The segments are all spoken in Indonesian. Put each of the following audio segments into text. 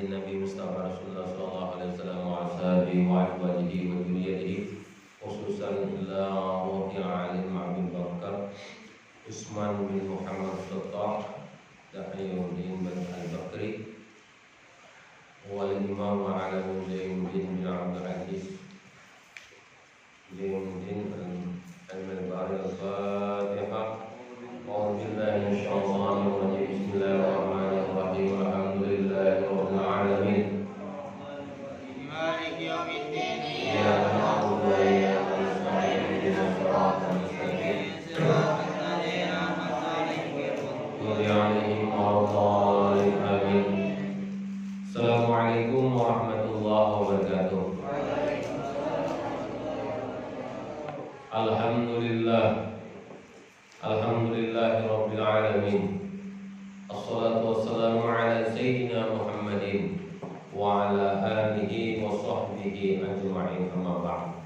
Muhammadin Nabi Mustafa Rasulullah sallallahu alaihi wasallam wa ashabihi wa azwajihi wa dzurriyyatihi khususan ila ruhil alim Abu Bakar Usman bin Muhammad Sultan Dahiyuddin bin Al-Bakri wal imam Alamin Zainuddin bin Abdul Aziz Zainuddin Al-Bari Al-Fatihah. A'udzu billahi minasyaitonir rajim. Bismillahirrahmanirrahim. Alhamdulillahi rabbil alamin. Maliki yaumiddin. Iyyaka na'budu wa iyyaka nasta'in. Ihdinas siratal mustaqim. Siratal ladzina an'amta 'alaihim ghairil amin. Assalamualaikum warahmatullahi wabarakatuh. Alhamdulillah. Alhamdulillahi rabbil alamin. Assalatu wassalamu ala sayyidina Muhammadin wa ala alihi wa sahbihi ajma'in, amma ba'd.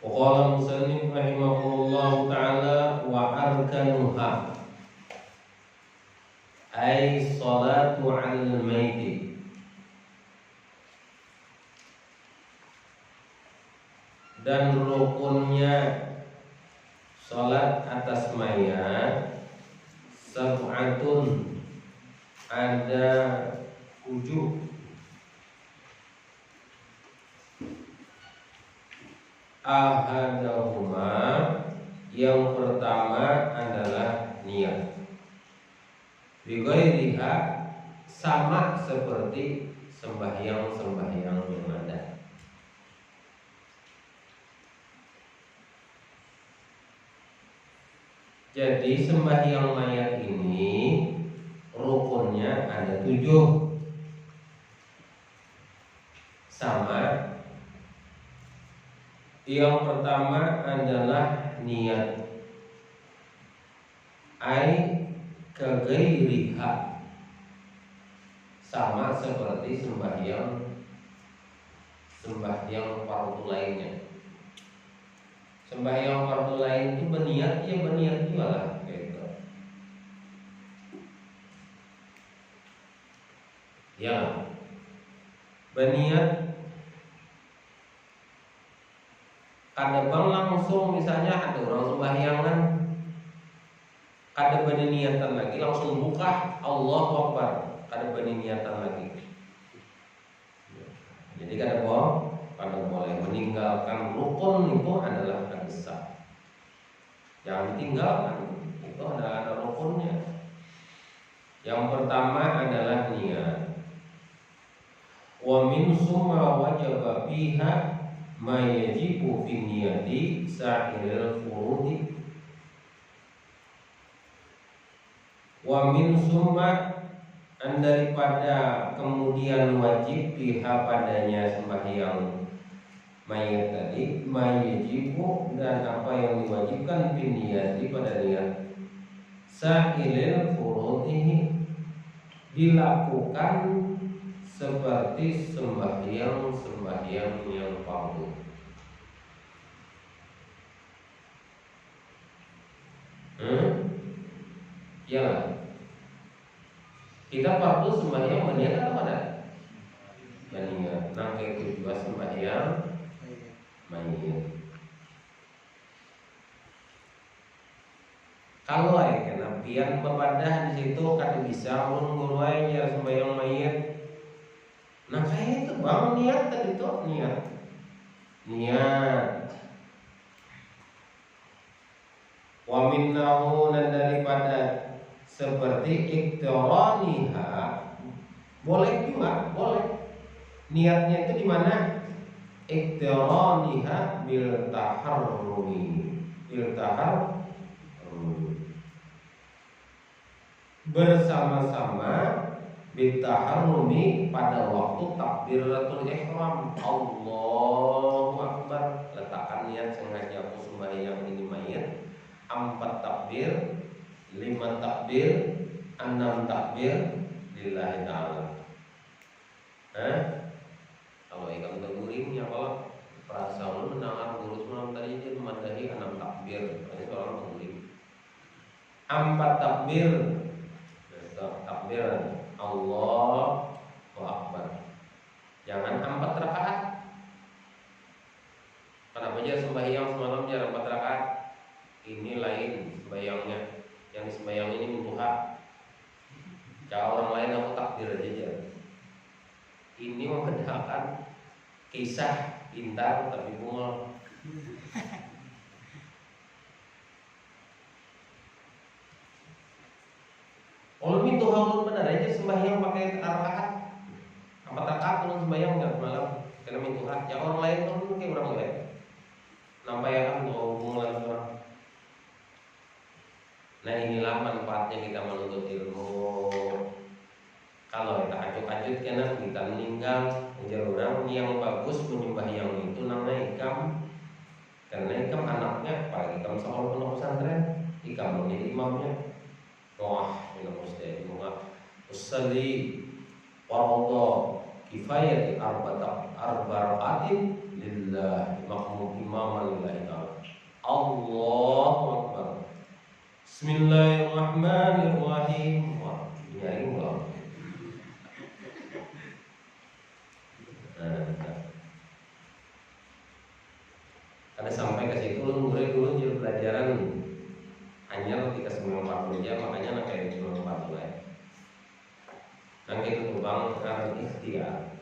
Wa qala musannif rahimahullahu ta'ala wa arkanuha ay salatu 'alal maiti, dan rukunnya salat atas mayat sab'atun, ada 7. Ahadahuma, yang pertama adalah niat. Bighairiha, sama seperti sembahyang-sembahyang yang ada. Jadi sembahyang mayat ini rukunnya ada 7. Sama. Yang pertama adalah niat. Ai kaghairiha, sama seperti sembahyang fardu lainnya. Sembahyang fardu lain itu berniat, ya berniat juga lah gitu. Ya, berniat. Kadang langsung, misalnya ada orang sembahyangan, kada berniatan lagi, langsung buka Allahu Akbar, kada berniatan lagi. Jadi kada boleh meninggalkan rukun, itu adalah besar. Yang ditinggalkan itu ada rukunnya. Yang pertama adalah niat. Wa min summa wajaba fiha ma yajibu fi niyati sa'iril furudi. Wa min summa, daripada kemudian wajib fiha padanya sembahyang mayat tadi, mayajibu, dan apa yang diwajibkan biniyati pada niat, sa'ilil furudihi, dilakukan seperti sembahyang yang fardu. Ya, kita fardu sembahyang berniat atau ada? Berniat. Nah, itu juga sembahyang mayit. Kalau kena pian berpadah di situ kada bisa mun nguruai nya sembahyang mayit. Nah, kayak itu bang niat tadi tuh niat. Wa minnahu, dan daripada seperti iktiraniha, boleh juga, boleh. Niatnya itu di mana? Iktiraniha bil taharrumi, bersama-sama bil taharrumi pada waktu takbiratul ihram. Allahu Akbar, letakkan niat sengaja aku sembahyang ini mayat 4 takbir, 5 takbir, 6 takbir lillahi ta'ala. Kalau ikan terguring ya kalau perasaan mendengar guru semalam tadi dia memadahi 6 takbir, ini soal terguring. Empat takbir. Takbir Allahu Akbar. Jangan 4 rakaat. Kenapa aja sembahyang semalam jarang 4 rakaat? Ini lain sembahyangnya. Yang disembahyang ini mintuha. Cara orang lain aku takbir aja. Ini membedakan kisah pintar tapi bungol. Kalau mintuha ulun benar aja sembahyang pakai rakaat. 4 rakaat ulun sembahyang enggak malam. Karena mintuha. Yang orang lain tuh kayak orang lain. Nampak ya kan hubungan orang. Nah inilah manfaatnya kita menuntut ilmu. Kalau kita ajut-ajut kena kita meninggal, ujar orang yang bagus menyembah yang itu namanya ikam. Karena ikam anaknya, apalagi ikam sekolah pondok pesantren, ikam menjadi imamnya. Wah, ini mesti bunga. Usalli warada kifayati arba'atin lillah makmum imaman lillahi ta'ala. Allahu Akbar. Bismillahirrahmanirrahim. Wah, nyari enggak? Ada sampai ke situ dulu jadi pelajaran hanya ketika 94 jam, makanya nak kayak 94 ya. Nang itu tuh bang karena ikhtiar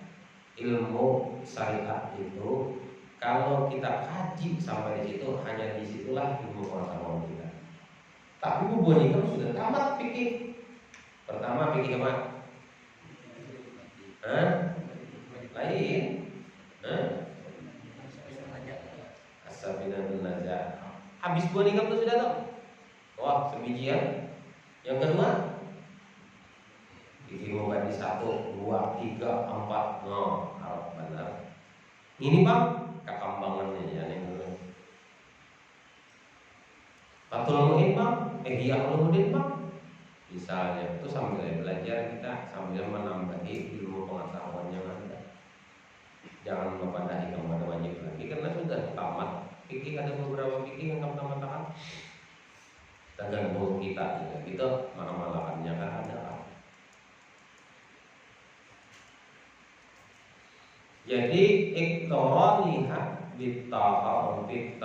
ilmu syariat itu kalau kita kaji sampai di situ hanya disitulah ilmu pengetahuan kita. Tapi hubungan itu sudah tamat fikih. Pertama fikih apa? Lain. Asabina bin Najah. Habis buah nikah itu sudah tahu. Wah, sebijian. Yang kedua, fikih mubadi 1, 2, 3, 4. No, harap benar. Ini bang, kekambangannya ya yang dulu. Fathul Mu'in bang, Ihya Ulumuddin bang. Misalnya itu sambil belajar kita sambil menambahi ilmu pengetahuan yang ada. Jangan memandai kepada wajib lagi karena sudah tamat. Fikih ada beberapa fikih yang tamat-tamat. Tergantung kita juga. Kita malam-malamannya kan ada. Jadi iktoroniha bitaharumi.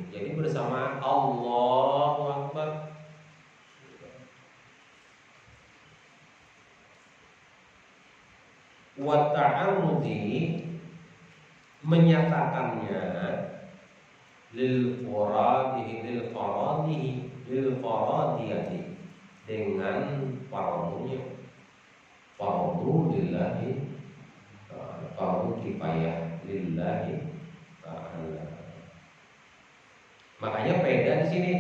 Jadi bersama Allahu Akbar. Wa ta'arudi menyatakannya lil faradiyati dengan fardunya. Fardu lillahi fardu kifayah lillahi ta'ala. Makanya beda di sini.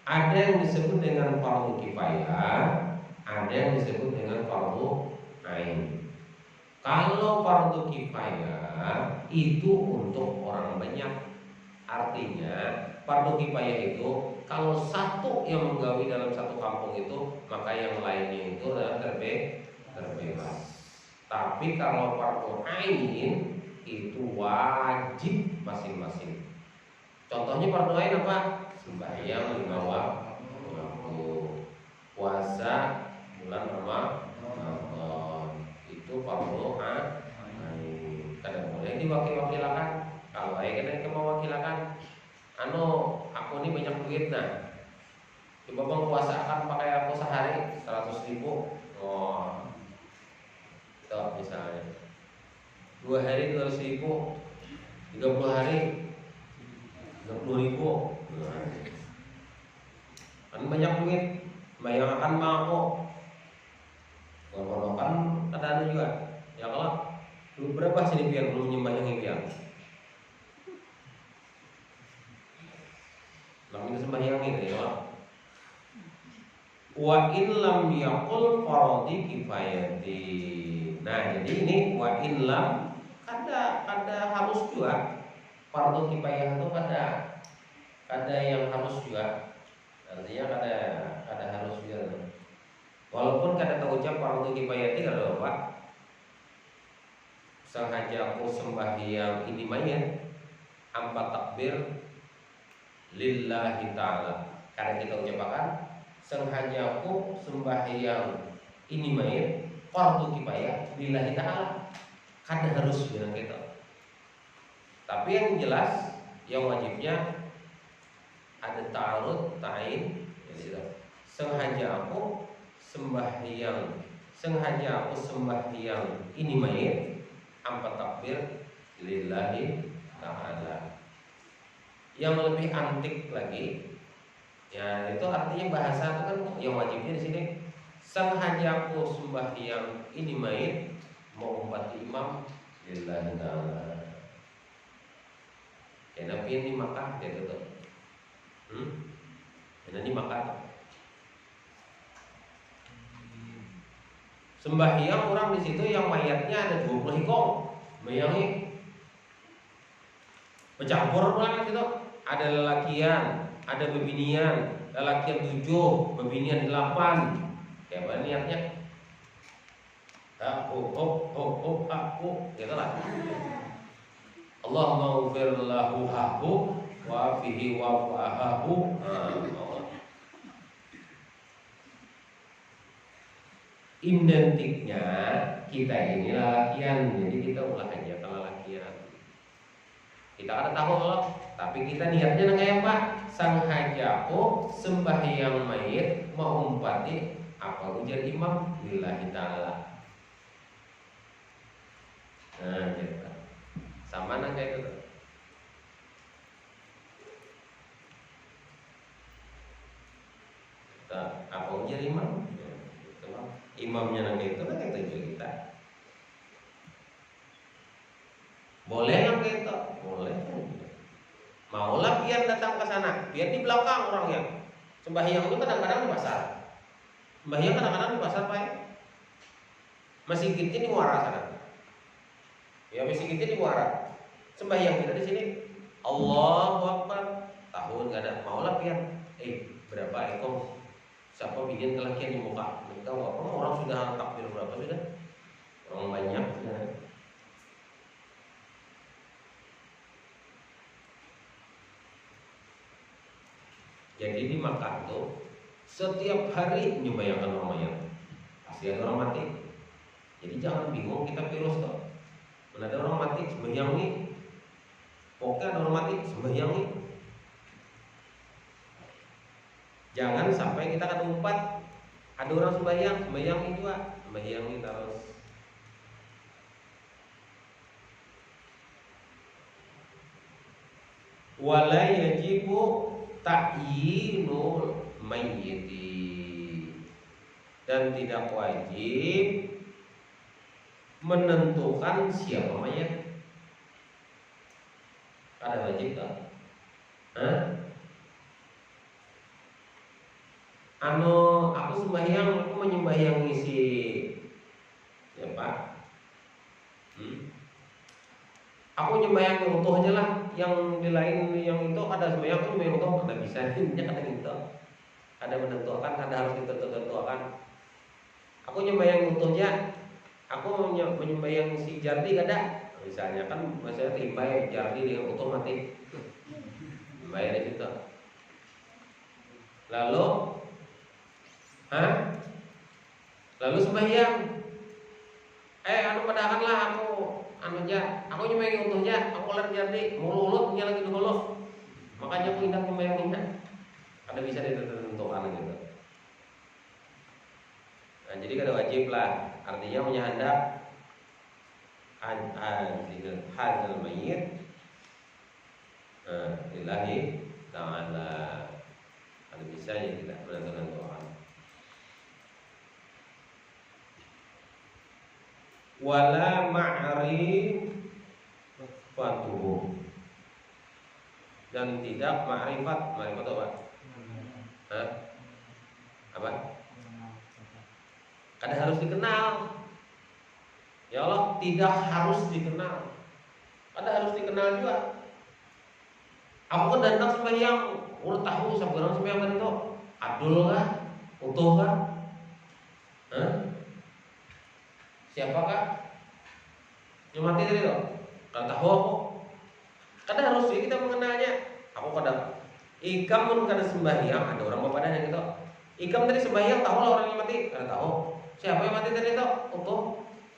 Ada yang disebut dengan fardu kifayah, ada yang disebut dengan fardu ain. Kalau fardu kifayah itu untuk orang banyak. Artinya fardu kifayah itu kalau satu yang menggawi dalam satu kampung itu, maka yang lainnya itu adalah terbebas. Tapi kalau fardu ain itu wajib masing-masing. Contohnya fardu ain apa? Sembahyang 5 waktu, puasa bulan Ramadan itu fardu ain. Kadang boleh diwakil-wakilakan. Kalau ayah kena mewakilakan, aku ini banyak duit nah. Coba bang puasakan pakai aku sehari 100.000. Oh, itu misalnya 2 hari 200.000, 30 hari 30.000. Kan banyak duit, bayang akan mau. Kalau kan ada juga. Ya kalau lu berapa sih pian belum nyembah yang pian? Lalu sembahyang ini ya. Wa illam yaqul faradi kifayati. Nah, jadi ini wa illam kada harus juga. Fardu kifayah itu kada yang harus juga. Artinya kada harus juga. Walaupun kada terucap fardu kifayati kada apa. Sengaja aku sembahyang ini banyak 4 takbir lillahi ta'ala. Karena kita ucapkan sengaja aku sembahyang ini main fardu kifayah lillahi ta'ala. Kada harus bilang gitu. Tapi yang jelas yang wajibnya ada ta'arud, ta'in, ya, sengaja aku sembahyang ini main ampat takbir lillahi ta'ala. Yang lebih antik lagi, ya itu artinya bahasa itu kan yang wajibnya di sini sengaja aku sembahyang ini main mau umpati imam lillahi ta'ala. Ya tapi ini maka ya gitu. Ini maka sembahyang orang di situ yang mayatnya ada 20 hikong, bayangi bercampur pulang gitu. Ada lelakian, ada bebinian, lelakian 7, bebinian 8. Kayak apa niatnya? Aku, gitu lah. Allahumma ghfir lahu hahu wa fihi wa fa'ahu. Identiknya kita ini lelakian, jadi kita ulah aja kalau lelakian. Kita ada tahu Allah, tapi kita niatnya kayak apa? Sang hajaku sembahyang mayit mau umpati apa ujar imam lillahi ta'ala. Nah, gitu. Sama nang kayak itu. Apa ujar imam? Imamnya nang kayak itu kan kayak itu kita. Boleh nang kayak itu, boleh. Maulah biar datang ke sana, biar di belakang orangnya. Sembahyang itu kadang-kadang di pasar. Sembahyang kadang-kadang di pasar, Pak. Masih kita di muara sana. Ya masih kita di muara. Sembahyang kita di sini. Allahu Akbar. Tahun enggak ada. Maulah biar berapa ekor? Siapa bikin kelakian di muka? Tahu apa? Orang sudah takbir berapa sudah? Orang banyak. Jadi di Makkah tuh setiap hari menyembahyangkan orang mayat. Pasti ada orang mati. Jadi jangan bingung kita virus tuh. Mana ada orang mati sembayangi. Pokoknya ada orang mati sembayangi. Jangan sampai kita kan umpat. Ada orang sembayangi juga, sembayangi terus. Wala yajibu ta'yinul mayyiti, dan tidak wajib menentukan siapa mayat. Ada wajib tak? Aku sembahyang, aku menyembahyangi si siapa? Aku nyembahyang utuh aja lah. Yang di lain yang itu ada sembahyang tuh sembahyang utuh ada bisa ini kadang itu. Ada menentukan, ada harus ditentukan. Aku nyembahyang utuhnya. Aku menyembahyang si Jardi ada. Misalnya kan maksudnya timbay Jardi dengan utuh mati. Bayar itu. Lalu sembahyang. Padakanlah aku aku nyembahyang utuhnya, aku lar Jardi, mulutnya lagi dulu. Makanya aku indah nyembayanginya. Ada bisa ditentukan gitu. Nah, jadi kada wajib lah. Artinya menyandap hadzal mayyit lillahi ta'ala. Ada bisa ya tidak menentukan Tuhan. Wala ma'rifatuhu, dan tidak ma'rifat apa? Apa? Kada harus dikenal. Ya Allah, tidak harus dikenal. Kada harus dikenal juga. Aku kan datang sembahyang, udah tahu siapa orang sembahyang kan itu. Abdul kah? Utuh kah? Siapakah? Yang mati tadi loh. Kada tahu aku. Kada harus kita mengenalnya. Aku kada ikam mun kada sembahyang, ada orang bapadan yang gitu. Ikam tadi sembahyang tahu lah orang yang mati, kada tahu. Siapa yang mati tadi tahu? Utuh.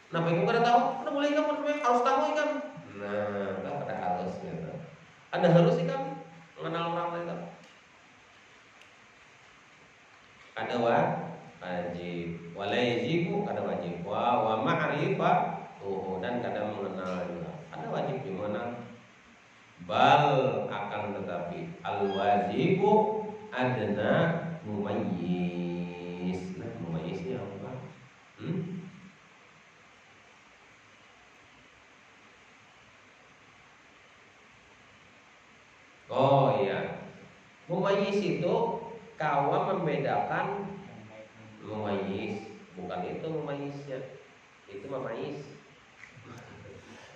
Kenapa ikam kada tahu? Kada boleh ikam harus tahu ikam. Nah, kada harus gitu. Ada harus ikam mengenal orang tadi tahu. Ada wajib, wala yajibu kada wajib, wa ma'rifah dan kada mengenal juga. Ada wajib mengenal. Bal akan tetapi al wajibu adna mumayyiz. Nah, mumayyiznya apa? Oh iya. Mumayyiz itu kawan membedakan mumayyiz, bukan itu mumayyiznya. Itu mumayyiz.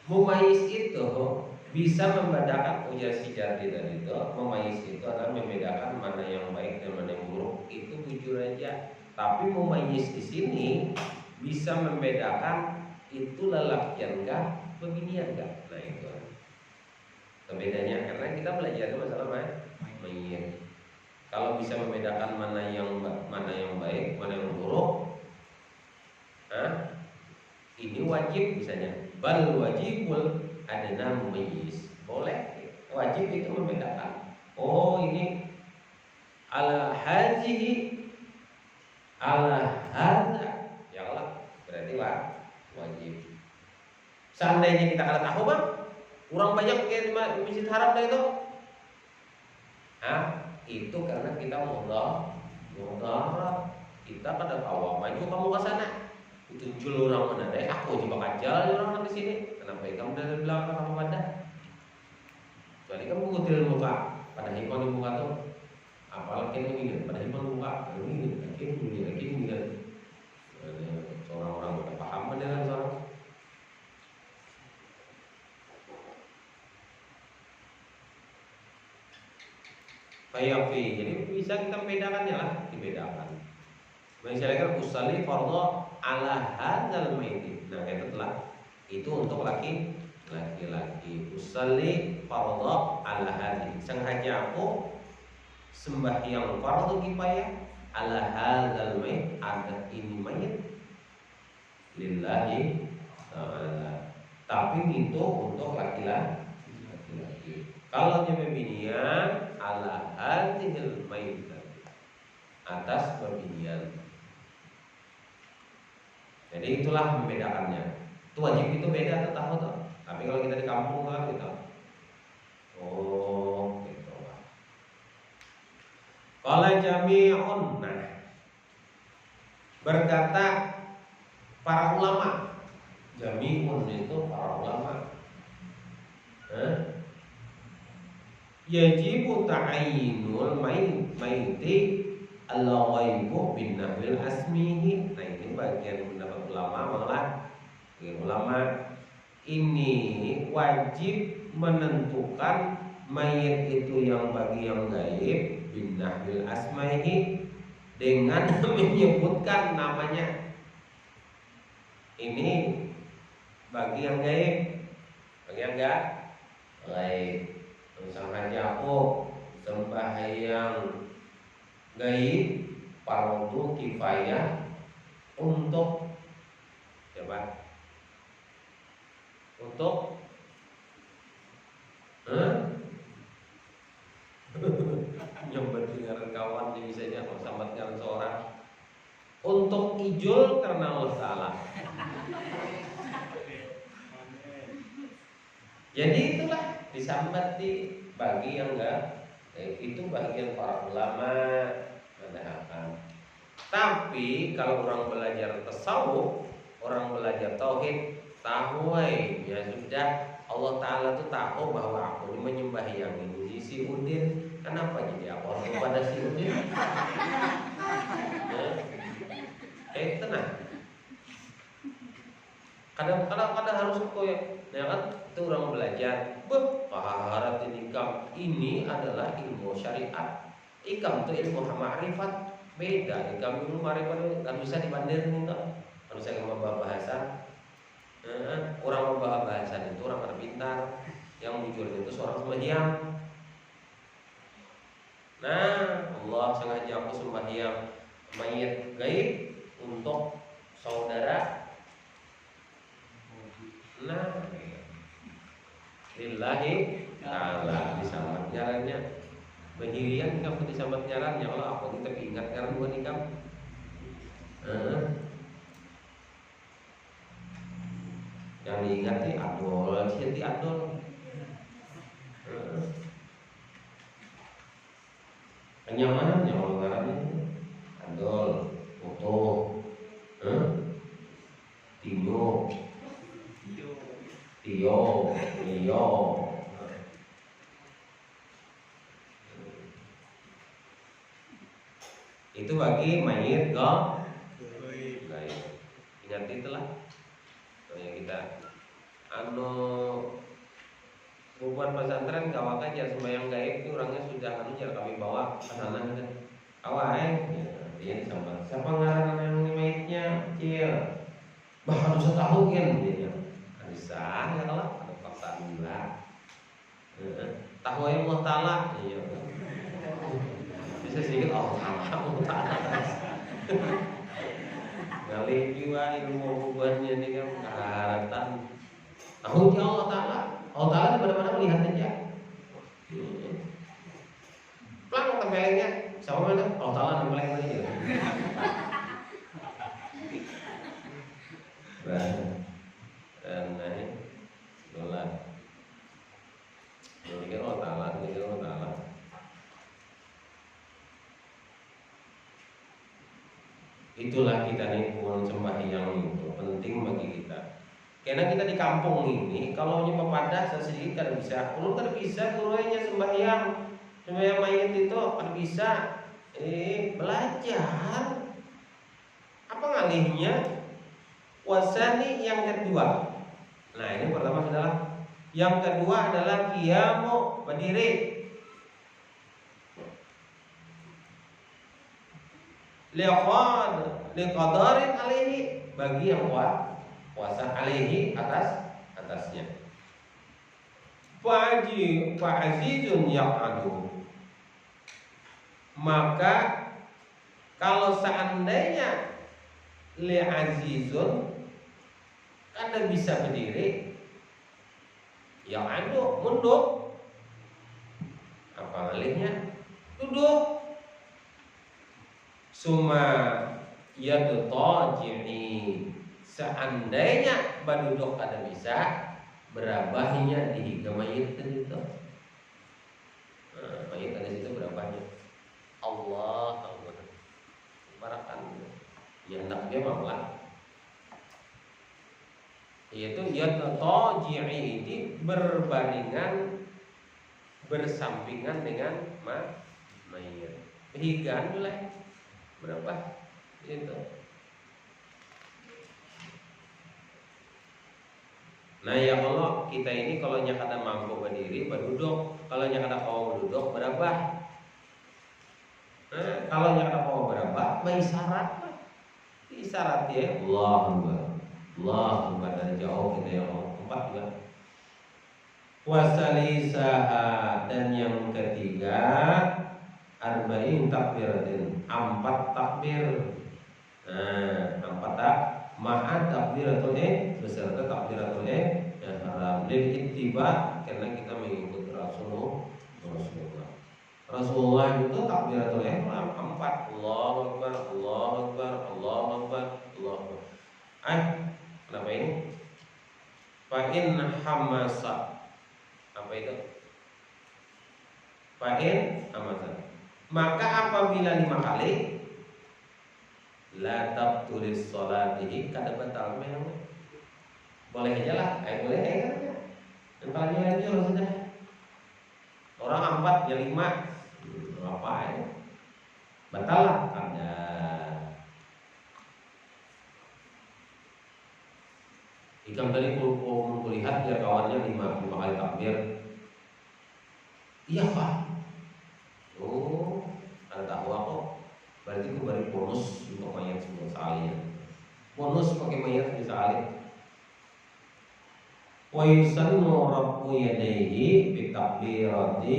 Mumayyiz itu bisa membedakan ujar si Jardi tadi itu. Mumayyiz itu adalah membedakan mana yang baik dan mana yang buruk. Itu jujur aja. Tapi mumayyiz di sini bisa membedakan itu lelakian enggak, beginian enggak. Nah itu bedanya karena kita belajar masalah mayyit. Kalau bisa membedakan mana yang baik, mana yang buruk, ini wajib misalnya. Bal wajibul adna mumayyiz. Boleh. Wajib itu membedakan. Oh ini ala hazihi ala hadza. Ya Allah, berarti wajib. Seandainya kita kada tahu bang, orang banyak kayak di Masjid Haram dah itu. Itu karena kita mudah. Kita pada tahu maju kamu ke sana. Itu jul orang mana deh? Aku coba kajal orang di sini. Kenapa kamu dari belakang kamu pada? Jadi kamu kutil muka. Pada hikmah di muka tuh. Apalagi yang ingin pada hikmah muka. Ingin. Seorang orang udah paham dengan seorang. Fayafi. Jadi bisa kita membedakannya lah, dibedakan. Misalnya usalli fardhu ala hadzal mayyit. Nah, itu telah itu untuk laki-laki. Usalli fardhu ala hadzi. Sengaja aku sembahyang fardhu kifayah ala hadzal mayyit, ada ini mayit lillahi ta'ala. Tapi itu untuk laki-laki. Kalau pembinian ala hadzil mayyit, atas pembinian. Jadi itulah membedakannya. Itu wajib itu beda atau tahu tuh. Tapi kalau kita di kampung kan kita, oh gitu. Qala jami'un. Nah, berkata para ulama. Jami'un itu para ulama. Yajibu ta'ayyinul mayyiti al-ghaibu bin nahwil asmihi. Nah ini bagian pendapat ulama malah ulama ini wajib menentukan mayit itu yang bagi yang gaib bin nahwil asmihi dengan menyebutkan namanya. Ini bagi yang gaib, bagi yang enggak gaib. Misalnya aku sembahyang gaib fardu kifayah untuk siapa? Untuk nyambat dengaran kawan di misalnya kalau sambat dengan seorang untuk ijul karena Allah Ta'ala. Jadi itulah disambat di bagi yang enggak itu bagian para ulama mendahkan. Tapi kalau orang belajar tasawuf, orang belajar tauhid, tahu ya sudah Allah Ta'ala tuh tahu bahwa aku ini menyembah yang ini si Udin. Kenapa jadi aku harus kepada si Udin? Tenang. Kadang-kadang harus koyak, ya kan? Itu orang belajar. Paharat ini adalah ilmu syariat. Ikam itu ilmu ma'rifat. Beda. Ikam ilmu ma'rifat kan bisa dibandingin nih, kan bisa membawa bahasa. Orang membawa bahasa itu orang terpintar. Yang jujur itu seorang sembahyang. Nah, Allah sengaja aku sembahyang mayit gaib untuk saudara. Nah, lillahi ta'ala disambat nyarannya. Bahirian kamu disambat nyaran, ya Allah aku ini tapi ingat karena gua nikam. Yang diingat nih adol, siapa adol? Kenyamanan yang Allah ngarani adol, foto, tio, Tio. Itu bagi mayit gaib. Ingat itulah. Yang kita buat pesantren gawak aja sembahyang gaib itu orangnya sudah jar kami bawa ke sana kan. Awal dia disambat. Siapa ngaran yang mayitnya kecil? Bahkan dosa tahu kan dia. Bisa ya kalau ada paksaan gula. Tahu ya Allah Ta'ala. Iya. Bisa sedikit Allah Ta'ala. Kali juga ilmu hubungannya ini kan keharatan. Tahu ya Allah Ta'ala. Allah Ta'ala di mana-mana melihat aja. Pelang tempelengnya sama mana? Allah Ta'ala tempeleng aja. Dan ini dolar. Ini Allah Ta'ala, ini Allah Ta'ala. Itulah kita nih pun sembahyang itu penting bagi kita. Karena kita di kampung ini kalau nyoba padah sedikit kan bisa. Ulun kan bisa gurunya sembahyang mayat itu kan bisa. Belajar. Apa ngalihnya? Wasani yang kedua. Nah ini pertama adalah. Yang kedua adalah qiyamu berdiri. Liqadarin alaihi bagi yang puasa alaihi atasnya. Fa'azizun yaq'adu. Maka kalau seandainya li'azizun kada bisa berdiri, yang adu mundur. Apa alihnya? Duduk. Suma yadtaji'i. Seandainya baduduk kada bisa, berabahnya dihiga mayit itu. Mayit ada situ berabahnya. Allah barakan. Ya hendak dia mamlah. Yaitu yadtaji'i ini berbaringan bersampingan dengan mayit. Higaan mulai berapa itu. Nah ya Allah kita ini kalau nyakada mampu berdiri berduduk, kalau nyakada kau berduduk berapa? Nah, kalau nyakada kau berapa? Isyarat lah. Isyarat ya Allah dari jauh kita ya Allah. Empat juga. Wasalisaha dan yang ketiga arba'in takbiratin, 4 takbir. Nah, 4 ma'ad takbiratul beserta takbiratul ihram lil ittiba karena kita mengikuti Rasulullah. Rasulullah itu takbiratul ihram 4. Allahu akbar, Allahu akbar, Allahu akbar, Allahu akbar. Kenapa ini? Fa in hamasa. Apa itu? Fa in hamasa. Maka apabila 5 kali la tabtulis sholatihi kada batal memang. Boleh aja lah, boleh aja. Dan kalau lagi harus sudah. Orang 4 ya 5. Apa ya? Batal lah ada. Ikam tadi kulihat biar kawannya 5 kali takbir. Iya Pak. Oh, ada tahu aku. Berarti aku beri bonus untuk mayat semua salin. Bonus pakai mayat bisa salin. Wa yusannu rafu yadayhi bi takbirati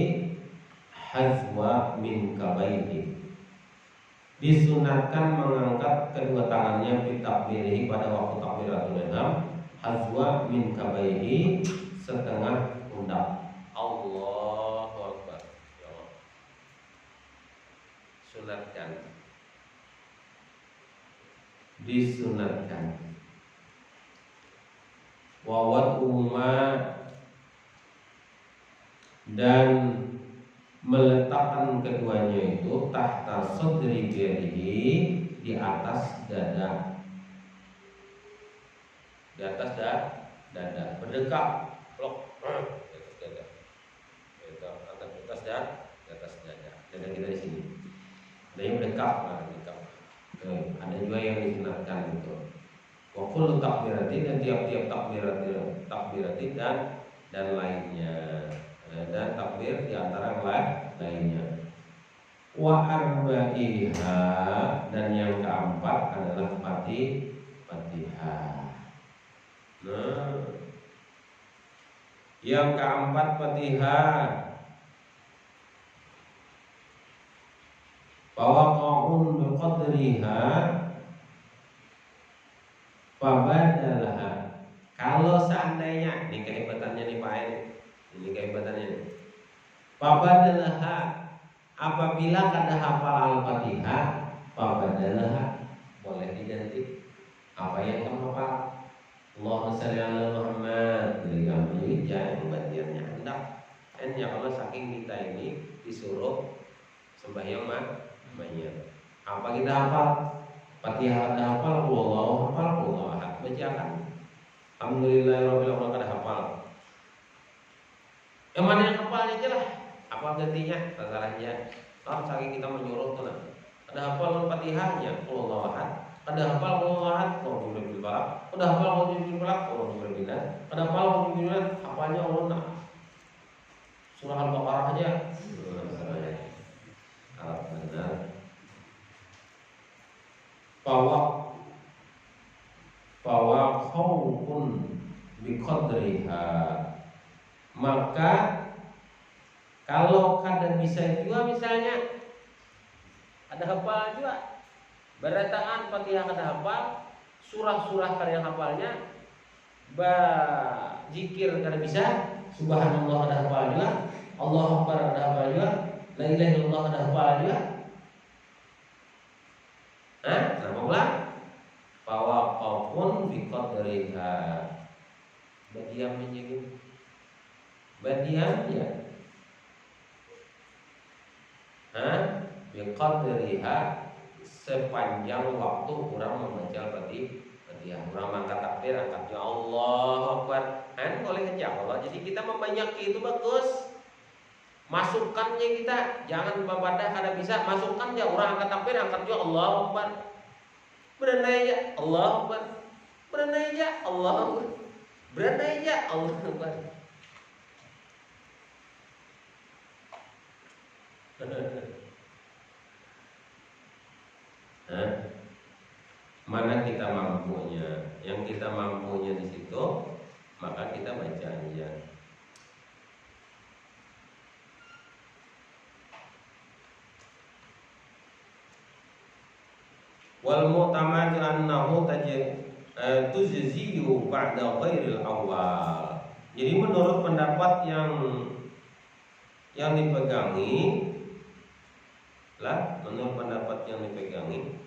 hazwa min kabaihi. Disunatkan mengangkat kedua tangannya fi takbirihi pada waktu takbiratul ihram hazwa min kabaihi setengah pundak. Allahu akbar. Ya Allah. Sunatkan. Disunatkan. Wawat dan meletakkan keduanya itu tahta sadri biadihi, di atas dada. Di atas dada. Berdekap, blok, di atas dada. Itu angkat di atas dada, di atas dada. Dada kita di sini. Ada yang berdekap, berdekap. Ada juga yang disunatkan itu. Wa kullu takbirati, dan tiap-tiap takbirati dan lainnya. Dan takbir di antara lainnya. Wa arbaiha, dan yang keempat adalah Fatihah. Nah, yang keempat Fatihah. Fawaqa'un biqadriha fabadalah. Kalau seandainya, ini kehebatannya nih Pak, ini kehebatannya nih. Fabadalah, apabila kada hafal Al-Fatihah, fabadalah, boleh diganti apa yang kamu hafal. Allahumma shalli ala Muhammad. Jadi kamu jangan bagiannya hendak. Ya kalau saking kita ini disuruh sembahyang mayat. Apa kita hafal? Fatihah ada hafal, Allahu hafal, Allahu ahad. Bacakan. Alhamdulillahirabbil alamin kada hafal. Yang mana yang hafalnya aja lah. Apa gantinya? Masalahnya. Kalau saking kita menyuruh tuh nah. Ada hafal Fatihahnya, Allahu ahad. Ada hafal Allahu ahad, Allahu bil falaq. Ada hafal Allahu bil falaq, Allahu bil nas. Ada hafal Allahu bil nas, hafalnya Allah. Surah Al-Baqarah aja. Arab benar. Bahwa khaufun biqadriha, maka kalau kada bisa juga misalnya ada hafal juga berataan Fatihah kada hafal, surah-surah kada yang hafalnya, zikir kada bisa, subhanallah kada hafal juga, Allahu akbar kada hafal juga, la ilaha illallah kada hafal juga. Nama ulang. Fawaqafun biqadriha. Badiam menjadi badiam ya. Biqadriha, sepanjang waktu orang membaca Fatihah. Orang mengangkat takbir, angkatnya Allahu Akbar. Boleh aja Allah. Jadi kita membanyak itu bagus. Masukkannya kita, jangan membaca kada bisa, masukkan ya orang angkat takbir, angkatnya Allahu Akbar. Berenai aja Allahu Akbar. Berenai aja Allahu Akbar. Berenai aja Allahu Akbar. Mana kita mampunya? Yang kita mampunya di situ, maka kita baca aja. Wal mu'tamad annahu tujziyu ba'da ghairil awal. Jadi menurut pendapat yang dipegangi lah, menurut pendapat yang dipegangi,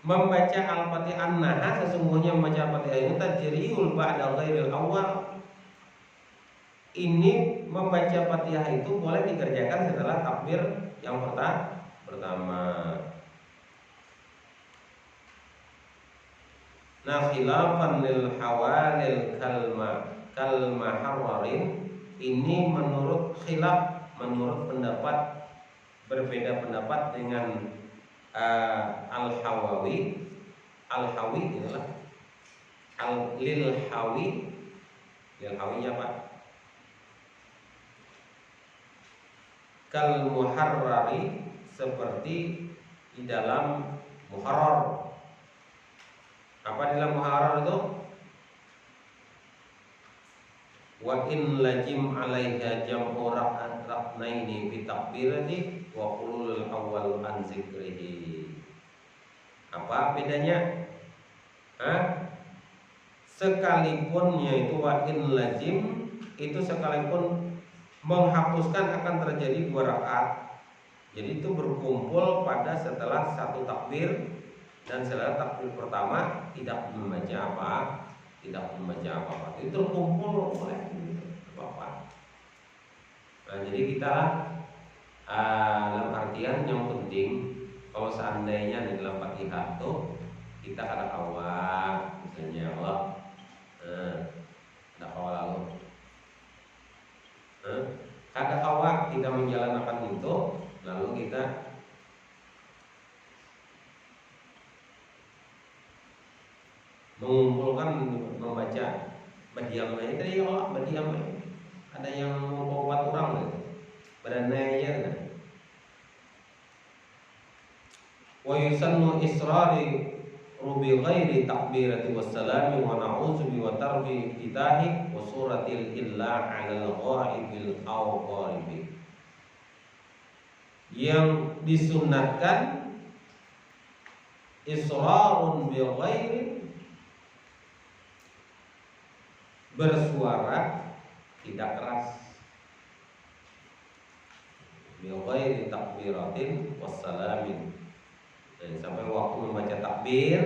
membaca Al-Fatihah sesungguhnya membaca Al-Fatihah ini tajriul ba'da ghairil awal. Ini membaca Fatihah itu boleh dikerjakan setelah takbir yang pertama. Nah, khilafan lil hawalil kalma harrarin, ini menurut khilaf, menurut pendapat berbeda pendapat dengan Al-Hawawi inilah Lil-Hawinya apa? Kal muharrari, seperti di dalam muharrar. Apa dalam muharrar itu? Wa in lajim alaiha jam'u ra'naini fi takbirati wa qulul awwal an zikrihi. Apa bedanya? Sekalipun yaitu wa in lajim itu sekalipun menghapuskan akan terjadi 2 rakaat. Jadi itu berkumpul pada setelah satu takbir dan setelah takbir pertama tidak membaca apa, itu terkumpul oleh apa. Nah, jadi kita dalam artian yang penting kalau seandainya di dalam Fatihah itu kita kada kawat misalnya Allah, kada kawat lalu, kada kawat kita menjalankan itu lalu kita mengumpulkan membaca badiam ini tadi Allah badiam ada yang membuat orang badannya kan. Wa yusannu israri rubi ghairi takbirati wassalami wa na'udzu bi wa tarbi iftitahi wa suratil illa 'alal ghaibil aw qaribi. Yang disunatkan israrun bi ghairi bersuara tidak keras bi ghairi takbiratin wassalamin. Dan sampai waktu membaca takbir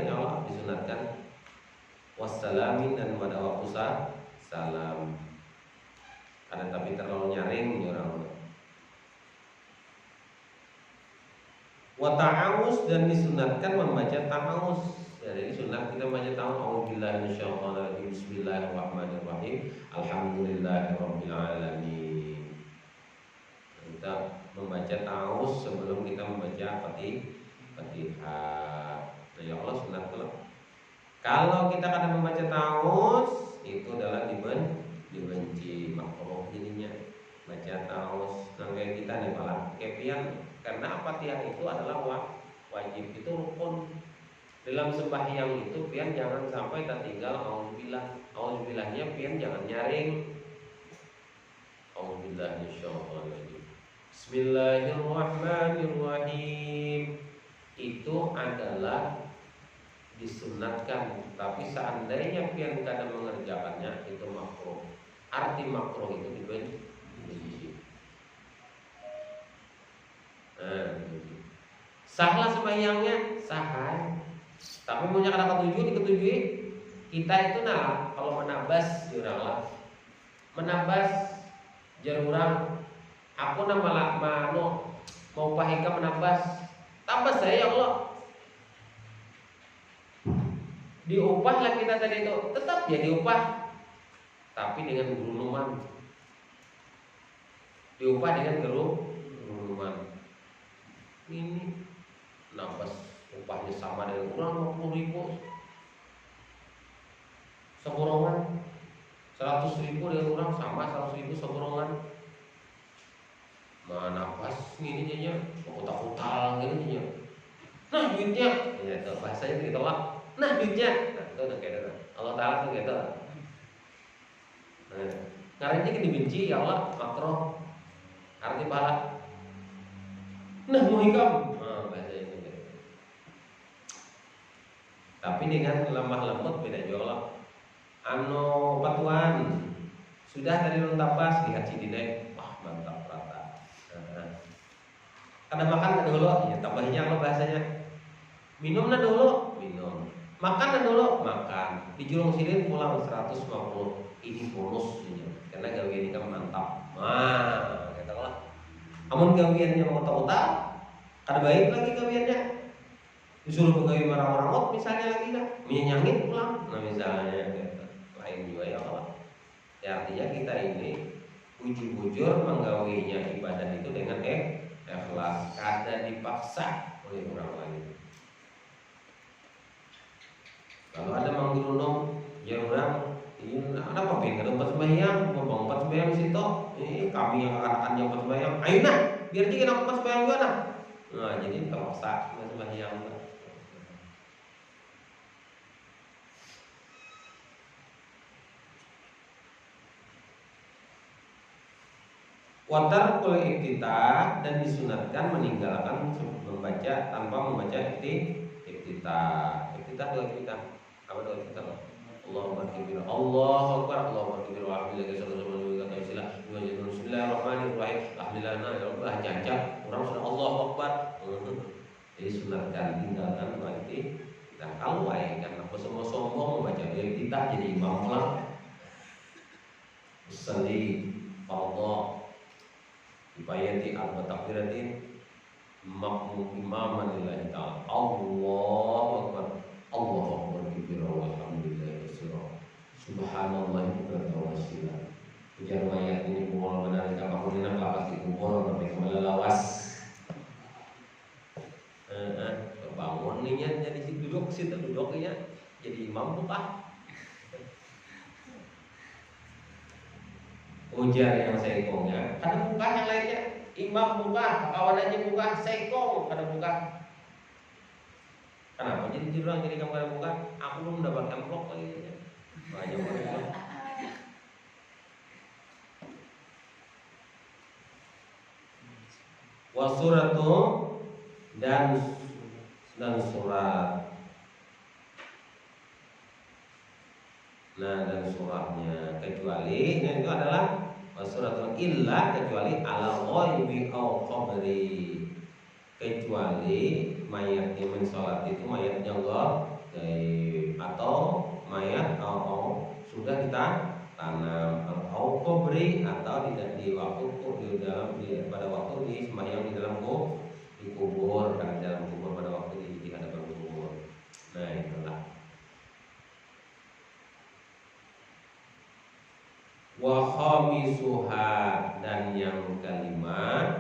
ya Allah disunatkan wassalamin dan pada waktu salam. Ada tapi terlalu nyaring orang. Wa ta'awuz dan disunatkan membaca ta'awuz. Jadi sunat kita membaca ta'awuz. A'udzubillahi minasyaitonir rajim. Bismillahirrahmanirrahim. Alhamdulillahirabbil alamin. Kita membaca ta'awuz sebelum kita membaca Fatihah. Nah, ya Allah sunat kalau kita kadang membaca ta'awuz itu adalah dibenci makruh jadinya baca ta'awuz. Nah, kayak kita nih malah kepian karena Fatihah itu adalah wajib, itu rukun dalam sembahyang itu. Pian jangan sampai tertinggal auzubillahnya pian jangan nyaring. Auzubillahi minasyaitonir rajim. Bismillahirrahmanirrahim. Itu adalah disunatkan, tapi seandainya pian kadang mengerjakannya itu makruh. Arti makruh itu dibenci. Sahlah sembahyangnya, sah. Tapi punya kata diketujui kita itu kalau menabas jurang menabas jarurang aku nama mau pahika menabas tambah saya ya Allah diupah lah kita tadi itu tetap ya diupah tapi dengan gerunuman ini nambah upahnya sama dengan kurang 50.000 seborongan 100.000 dengan kurang sama 100.000 seborongan mana pas gini nya utak-utak gini nya nah duitnya ya itu bahasanya gitu lah nah duitnya nah itu udah kayak Allah Ta'ala tuh gitu karena ini dibenci ya Allah makruh arti pahala nah muhikam bahasa ini tapi dengan lemah lembut beda juga anu patuan sudah tadi lontar pas lihat Cidineng wah mantap rata kada makan dulu ya tambahnya apa bahasanya minumnya dulu minum makan dulu makan di Julung Silin pulang 150 ini bonus karena gawian ini kan mantap kata lah amun gawiannya mau otak kada baik lagi gawiannya disuruh pegawai marah-marah misalnya lagi kan menyangit pulang nah misalnya lain juga ya Allah ya artinya kita ini bujur-bujur menggawinya ibadah itu dengan ikhlas kada dipaksa oleh orang lain. Kalau ada manggerunung ya orang ini ada apa pengen tempat sembahyang mau tempat sembahyang di situ kami yang akan tempat sembahyang ayo nah biar jadi tempat sembahyang juga nah jadi terpaksa sembahyang Watarkul iftitah, dan disunatkan meninggalkan membaca tanpa membaca iftitah. Iftitah doa iftitah. Apa doa iftitah? Allahu akbar. Allahu akbar. Allahu akbar. Alhamdulillah sallallahu alaihi wa sallam. Bismillahirrahmanirrahim. Alhamdulillah ya Allah jajak. Orang sudah Allahu akbar. Jadi sunatkan tinggalkan doa iftitah. Kalau wae karena semua sombong membaca doa iftitah jadi imam lah. Usalli Allah Dipayati arba takbiratin makmum imaman lillahi ta'ala. Allahu akbar. Allahu akbar kabira walhamdulillahi katsira. Subhanallah bukratan wa asila. Ujar mayat ini kumul benar kapahulina lapas dikumpul sampai kemelelawas. Bangun ninya jadi duduk situ duduknya jadi imam buka. Ujar yang sekongnya, kada buka yang lainnya. Imam buka, kawan aja buka, sekong kada buka. Kenapa jadi tiduran jadi kamu kada buka? Aku belum dapat amplop lagi. Banyak banget. Wasuratu dan surat. Nah, dan suratnya kecuali itu adalah suratul illa kecuali ala ghaibi au qabri, kecuali mayat yang mensolat itu mayatnya gaib atau mayat atau sudah kita tanam au qabri atau tidak di waktu pada waktu di sembahyang di dalam kubur kan dalam kubur pada waktu di hadapan kubur. Nah itulah. Wa khamisuha, dan yang kelima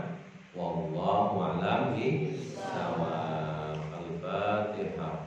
wallahu a'lam bishawab. Al-Fatihah.